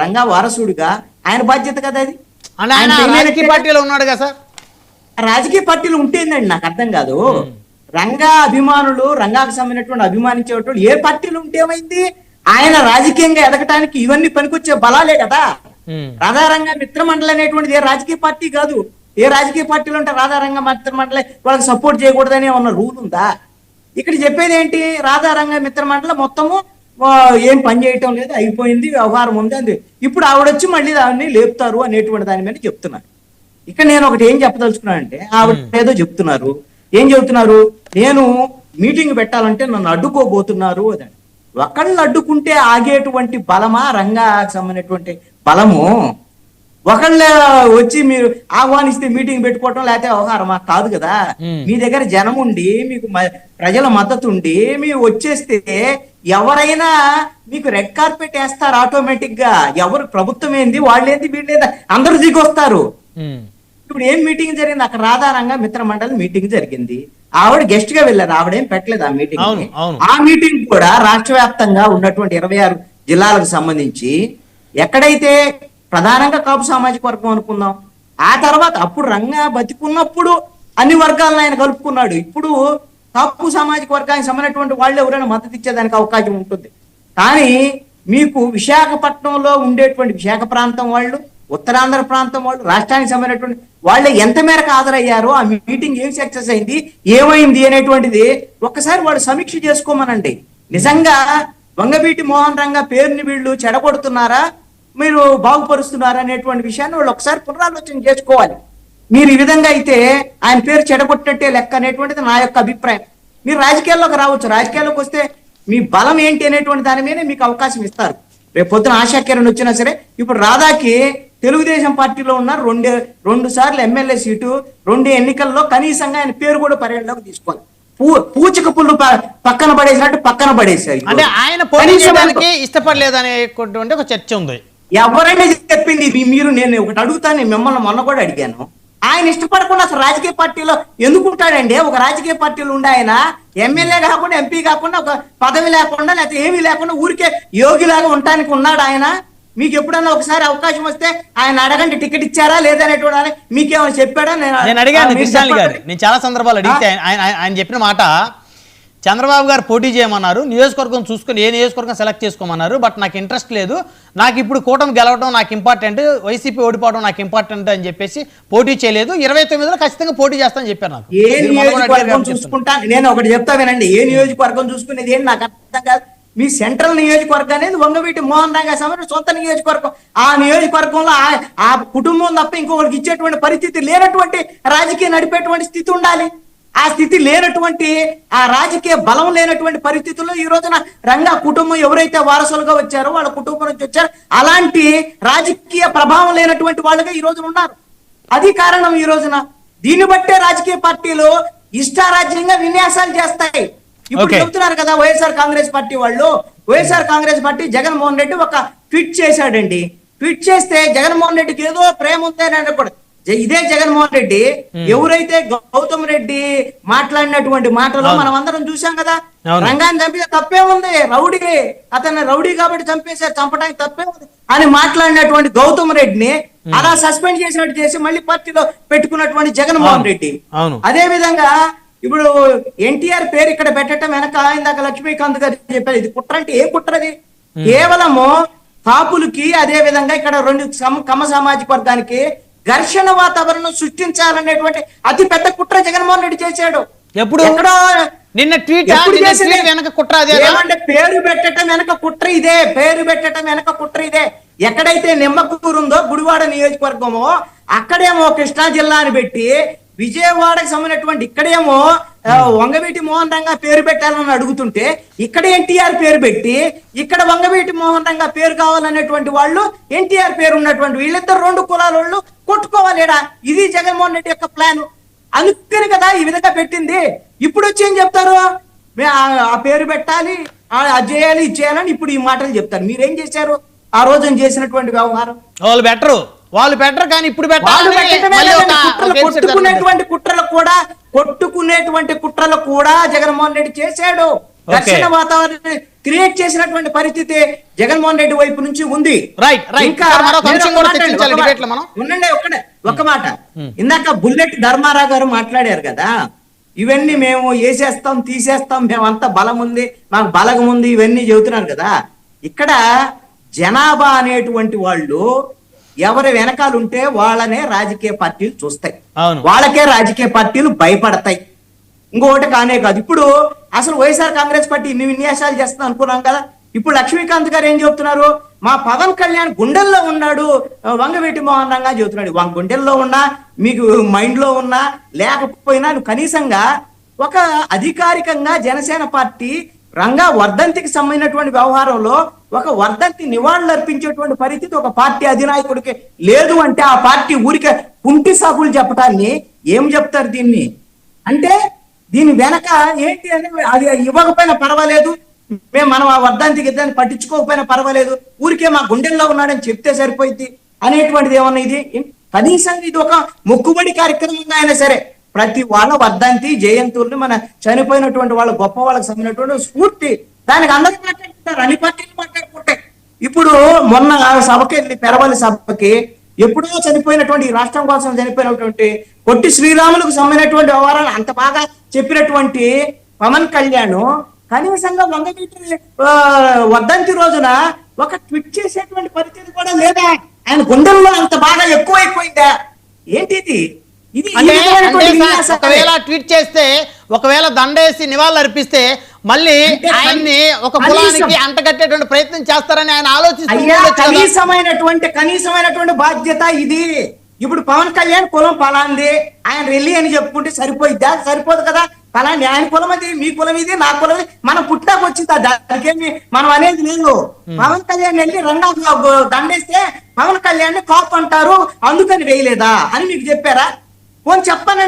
రంగా వారసుడిగా ఆయన బాధ్యత కదా అది. ఆయన రాజకీయ పార్టీలో ఉన్నాడు కదా సార్. రాజకీయ పార్టీలు ఉంటేందండి నాకు అర్థం కాదు. రంగా అభిమానులు, రంగాకు సంబంధించినటువంటి అభిమానించేటోళ్ళు ఏ పార్టీలు ఉంటే ఏమైంది? ఆయన రాజకీయంగా ఎదగటానికి ఇవన్నీ పనికొచ్చే బలాలే కదా. రాధారంగ మిత్రమండలి అనేటువంటిది ఏ రాజకీయ పార్టీ కాదు. ఏ రాజకీయ పార్టీలు ఉంటే రాధారంగ మిత్రమండలి వాళ్ళకి సపోర్ట్ చేయకూడదని ఏమన్నా రూల్ ఉందా? ఇక్కడ చెప్పేది ఏంటి? రాధారంగ మిత్రమండలి మొత్తము ఏం పని చేయటం లేదు, అయిపోయింది, వ్యవహారం ఉంది అంది. ఇప్పుడు ఆవిడొచ్చి మళ్ళీ దాన్ని లేపుతారు అనేటువంటి దాని మీద చెప్తున్నారు. ఇక్కడ నేను ఒకటి ఏం చెప్పదలుచుకున్నానంటే, ఆవిడ ఏదో చెప్తున్నారు. ఏం చెబుతున్నారు? నేను మీటింగ్ పెట్టాలంటే నన్ను అడ్డుకోబోతున్నారు అదండి. ఒకళ్ళు అడ్డుకుంటే ఆగేటువంటి బలమా రంగాకు సంబంధించినటువంటి బలము? ఒకళ్ళ వచ్చి మీరు ఆహ్వానిస్తే మీటింగ్ పెట్టుకోవటం లేకపోతే వ్యవహారమా? కాదు కదా. మీ దగ్గర జనం ఉండి, మీకు ప్రజల మద్దతు ఉండి మీరు వచ్చేస్తే ఎవరైనా మీకు రెడ్ కార్పెట్ వేస్తారు ఆటోమేటిక్ గా. ఎవరు ప్రభుత్వం ఏంది, వాళ్ళేంది, వీళ్ళేంది, అందరూ దిగొస్తారు. ఇప్పుడు ఏం మీటింగ్ జరిగింది అక్కడ? రాధారంగ మిత్ర మండలి మీటింగ్ జరిగింది. ఆవిడ గెస్ట్ గా వెళ్ళారు, ఆవిడేం పెట్టలేదు ఆ మీటింగ్. ఆ మీటింగ్ కూడా రాష్ట్ర వ్యాప్తంగా ఉన్నటువంటి 26 జిల్లాలకు సంబంధించి ఎక్కడైతే ప్రధానంగా కాపు సామాజిక వర్గం అనుకుందాం, ఆ తర్వాత అప్పుడు రంగా బతికున్నప్పుడు అన్ని వర్గాలను ఆయన కలుపుకున్నాడు. ఇప్పుడు కాపు సామాజిక వర్గానికి సంబంధించినటువంటి వాళ్ళు ఎవరైనా మద్దతు ఇచ్చేదానికి అవకాశం ఉంటుంది. కానీ మీకు విశాఖపట్నంలో ఉండేటువంటి విశాఖ ప్రాంతం వాళ్ళు, ఉత్తరాంధ్ర ప్రాంతం వాళ్ళు, రాష్ట్రానికి సంబంధించినటువంటి వాళ్ళు ఎంత మేరకు హాజరయ్యారో, ఆ మీటింగ్ ఏం సక్సెస్ అయింది, ఏమైంది అనేటువంటిది ఒక్కసారి వాళ్ళు సమీక్ష చేసుకోమనండి. నిజంగా వంగవీటి మోహన్ రంగా పేరుని వీళ్ళు చెడగొడుతున్నారా, మీరు బాగుపరుస్తున్నారా అనేటువంటి విషయాన్ని వాళ్ళు ఒకసారి పునరాలోచన చేసుకోవాలి. మీరు ఈ విధంగా అయితే ఆయన పేరు చెడగొట్టినట్టే లెక్క అనేటువంటిది నా యొక్క అభిప్రాయం. మీరు రాజకీయాల్లోకి రావచ్చు, రాజకీయాల్లోకి వస్తే మీ బలం ఏంటి అనేటువంటి దాని మీద మీకు అవకాశం ఇస్తారు. రేపు పొద్దున ఆశా కిరణ్ వచ్చినా సరే, ఇప్పుడు రాధాకి తెలుగుదేశం పార్టీలో ఉన్న రెండు సార్లు ఎమ్మెల్యే సీటు, 2 ఎన్నికల్లో కనీసంగా ఆయన పేరు కూడా పరిగణలోకి తీసుకోవాలి. పూచిక పుల్లు పక్కన పడేసినట్టు పక్కన పడేసారు. అంటే ఆయన పోటీ చేయడానికి ఇష్టపడలేదు అనేటువంటి ఒక చర్చ ఉంది. ఎవరైనా చెప్పింది మీరు? నేను ఒకటి అడుగుతాను, మిమ్మల్ని మొన్న కూడా అడిగాను. ఆయన ఇష్టపడకుండా అసలు రాజకీయ పార్టీలో ఎందుకుంటాడండి? ఒక రాజకీయ పార్టీలో ఉండే ఆయన ఎమ్మెల్యే కాకుండా, ఎంపీ కాకుండా, ఒక పదవి లేకుండా, లేకపోతే ఏమీ లేకుండా ఊరికే యోగిలాగా ఉండటానికి ఉన్నాడు ఆయన. మీకు ఎప్పుడన్నా ఒకసారి అవకాశం వస్తే ఆయన అడగండి, టికెట్ ఇచ్చారా లేదనేటువంటి మీకేమైనా చెప్పాడా? నేను అడిగాను కృష్ణాలి గారు, నేను చాలా సందర్భాలు అడిగితే ఆయన చెప్పిన మాట, చంద్రబాబు గారు పోటీ చేయమన్నారు, నియోజకవర్గం చూసుకొని ఏ నియోజకవర్గం సెలెక్ట్ చేసుకోమన్నారు, బట్ నాకు ఇంట్రెస్ట్ లేదు, నాకు ఇప్పుడు కూటమి గెలవడం నాకు ఇంపార్టెంట్, వైసీపీ ఓడిపోవడం నాకు ఇంపార్టెంట్ అని చెప్పేసి పోటీ చేయలేదు. 29లో ఖచ్చితంగా పోటీ చేస్తానని చెప్పారు. నాకు ఏ నియోజకవర్గం చూసుకుంటా, నేను ఒకటి చెప్తా వినండి, ఏ నియోజకవర్గం చూసుకునేది ఏంటి నాకు అర్థం కాదు. మీ సెంట్రల్ నియోజకవర్గం అనేది వంగవీటి మోహన్ రంగా సంబంధించిన సొంత నియోజకవర్గం. ఆ నియోజకవర్గంలో ఆ కుటుంబం తప్ప ఇంకొకరికి ఇచ్చేటువంటి పరిస్థితి లేనటువంటి రాజకీయం నడిపేటువంటి స్థితి ఉండాలి. ఆ స్థితి లేనటువంటి, ఆ రాజకీయ బలం లేనటువంటి పరిస్థితుల్లో ఈ రోజున రంగా కుటుంబం ఎవరైతే వారసులుగా వచ్చారో, వాళ్ళ కుటుంబం నుంచి వచ్చారో, అలాంటి రాజకీయ ప్రభావం లేనటువంటి వాళ్ళుగా ఈ రోజున ఉన్నారు. అది కారణం ఈ రోజున. దీన్ని బట్టే రాజకీయ పార్టీలు ఇష్టారాజ్యంగా విన్యాసాలు చేస్తాయి. ఇప్పుడు చెప్తున్నారు కదా వైఎస్ఆర్ కాంగ్రెస్ పార్టీ వాళ్ళు, వైఎస్ఆర్ కాంగ్రెస్ పార్టీ జగన్మోహన్ రెడ్డి ఒక ట్వీట్ చేశాడండి. ట్వీట్ చేస్తే జగన్మోహన్ రెడ్డికి ఏదో ప్రేమ ఉందని అనకూడదు. ఇదే జగన్మోహన్ రెడ్డి ఎవరైతే గౌతమ్ రెడ్డి మాట్లాడినటువంటి మాటలు మనం అందరం చూసాం కదా. రంగాన్ని చంపితే తప్పే ఉంది, రౌడీ, అతన్ని రౌడీ కాబట్టి చంపేశారు, చంపడానికి తప్పే ఉంది అని మాట్లాడినటువంటి గౌతమ్ రెడ్డిని అలా సస్పెండ్ చేసినట్టు చేసి మళ్ళీ పార్టీలో పెట్టుకున్నటువంటి జగన్మోహన్ రెడ్డి. అదే విధంగా ఇప్పుడు ఎన్టీఆర్ పేరు ఇక్కడ పెట్టడం వెనక ఇందాక లక్ష్మీకాంత్ గారు చెప్పారు, ఇది కుట్ర అంటే ఏ కుట్రది? కేవలము కాపులకి, అదే విధంగా ఇక్కడ 2 కమ్మ సామాజిక వర్గానికి ఘర్షణ వాతావరణం సృష్టించాలనేటువంటి అతి పెద్ద కుట్ర జగన్మోహన్ రెడ్డి చేశాడు. ఎప్పుడు? నిన్న ట్వీట్ వెనక కుట్ర ఏమంటే పేరు పెట్టడం వెనక కుట్ర ఇదే, పేరు పెట్టడం వెనక కుట్ర ఇదే. ఎక్కడైతే నిమ్మకూరు ఉందో గుడివాడ నియోజకవర్గమో అక్కడేమో కృష్ణా జిల్లా అని పెట్టి, విజయవాడకి సంబంధించినటువంటి ఇక్కడేమో వంగవీటి మోహన్ రంగా పేరు పెట్టాలని అడుగుతుంటే ఇక్కడ ఎన్టీఆర్ పేరు పెట్టి, ఇక్కడ వంగవీటి మోహన్ రంగా పేరు కావాలనేటువంటి వాళ్ళు, ఎన్టీఆర్ పేరు ఉన్నటువంటి వీళ్ళిద్దరు 2 కులాల వాళ్ళు కొట్టుకోవాలేడా? ఇది జగన్మోహన్ రెడ్డి యొక్క ప్లాన్. అందుకని కదా ఈ విధంగా పెట్టింది. ఇప్పుడు వచ్చి ఏం చెప్తారు? ఆ పేరు పెట్టాలి, అది చేయాలి, ఇది చేయాలని ఇప్పుడు ఈ మాటలు చెప్తారు. మీరేం చేశారు ఆ రోజు చేసినటువంటి వ్యవహారం? వాళ్ళు పెట్టరు, కానీ ఇప్పుడు కొట్టుకునేటువంటి కుట్రలు కూడా జగన్మోహన్ రెడ్డి చేశాడు. ఘర్షణ వాతావరణం క్రియేట్ చేసినటువంటి పరిస్థితి జగన్మోహన్ రెడ్డి వైపు నుంచి ఉంది. రైట్ రైట్ ఇంకా మరొక నేను అంశం ఒక కూడా మాట చర్చించాలి అండి, డిబేట్ లో మనం. ఉండండి ఒక్క మాట. ఇందాక బుల్లెట్ ధర్మారావు గారు మాట్లాడారు కదా, ఇవన్నీ మేము వేసేస్తాం తీసేస్తాం, మేమంతా బలం ఉంది, మాకు బలగం ఉంది, ఇవన్నీ చెబుతున్నారు కదా. ఇక్కడ జనాభా అనేటువంటి వాళ్ళు ఎవరి వెనకాల ఉంటే వాళ్ళనే రాజకీయ పార్టీలు చూస్తాయి, అవును. వాళ్ళకే రాజకీయ పార్టీలు భయపడతాయి. ఇంకొకటి కానే కాదు, ఇప్పుడు అసలు వైఎస్ఆర్ కాంగ్రెస్ పార్టీ ఇన్ని విన్యాసాలు చేస్తుంది అనుకున్నాం కదా. ఇప్పుడు లక్ష్మీకాంత్ గారు ఏం చెబుతున్నారు, మా పవన్ కళ్యాణ్ గుండెల్లో ఉన్నాడు, వంగవీటి మోహన్ రంగా చెబుతున్నాడు. గుండెల్లో ఉన్నా, మీకు మైండ్ లో ఉన్నా లేకపోయినా నువ్వు కనీసంగా ఒక అధికారికంగా జనసేన పార్టీ రంగా వర్ధంతికి సంబంధించినటువంటి వ్యవహారంలో ఒక వర్ధంతి నివాళులు అర్పించేటువంటి పరిస్థితి ఒక పార్టీ అధినాయకుడికి లేదు అంటే ఆ పార్టీ ఊరికే కుంటి సాకులు చెప్పటాన్ని ఏం చెప్తారు దీన్ని అంటే? దీని వెనక ఏంటి అంటే, అది ఇవ్వకపోయినా పర్వాలేదు, మనం ఆ వర్ధంతికి ఇద్దరిని పట్టించుకోకపోయినా పర్వాలేదు, ఊరికే మా గుండెల్లో ఉన్నాడని చెప్తే సరిపోయింది అనేటువంటిది ఏమన్నా ఇది? కనీసం ఇది ఒక మొక్కుబడి కార్యక్రమంగా అయినా సరే ప్రతి వాళ్ళ వర్ధంతి జయంతుల్ని మన చనిపోయినటువంటి వాళ్ళ గొప్ప వాళ్ళకి సంబంధించినటువంటి స్ఫూర్తి, దానికి అందరూ మాట్లాడుకుంటారు, అన్ని పార్టీలు మాట్లాడుకుంటాయి. ఇప్పుడు మొన్న సభకి వెళ్ళి పెరవలి సభకి ఎప్పుడో చనిపోయినటువంటి ఈ రాష్ట్రం కోసం చనిపోయినటువంటి పొట్టి శ్రీరాములకు సంబంధించినటువంటి వ్యవహారాలు అంత బాగా చెప్పినటువంటి పవన్ కళ్యాణ్ కనీసంగా వంగవీటి వర్ధంతి రోజున ఒక ట్వీట్ చేసేటువంటి పరిస్థితి కూడా లేదా? ఆయన గుండెల్లో అంత బాగా ఎక్కువైపోయిందా ఏంటి ఇది? ఇది ఈ అంటే విధమైనటువంటి సార్, విన్యాసాలే. ఒకవేళ ట్వీట్ చేస్తే, ఒకవేళ దండేసి నివాళులు అర్పిస్తే మళ్ళీ అంటే ఆయన్ని ఒక కనీసం- కులానికి అంటగట్టేటువంటి ప్రయత్నం చేస్తారని ఆయన ఆలోచిస్తూ అయ్యా, ఉండొచ్చు కదా. కనీసమైనటువంటి బాధ్యత ఇది. ఇప్పుడు పవన్ కళ్యాణ్ కులం పలాంది, ఆయన రెల్లి అని చెప్పుకుంటే సరిపోయిద్దా? సరిపోదు కదా. పలాంది ఆయన కులం అది, మీ కులం ఇది, నా కులం ఇది, మనం పుట్టాక వచ్చిందా? దానికేమి మనం అనేది లేదు. పవన్ కళ్యాణ్ వెళ్ళి రంగా దండేస్తే పవన్ కళ్యాణ్ కాపు అంటారు, అందుకని వేయలేదా అని మీకు చెప్పారా? పోనీ చెప్పానండి.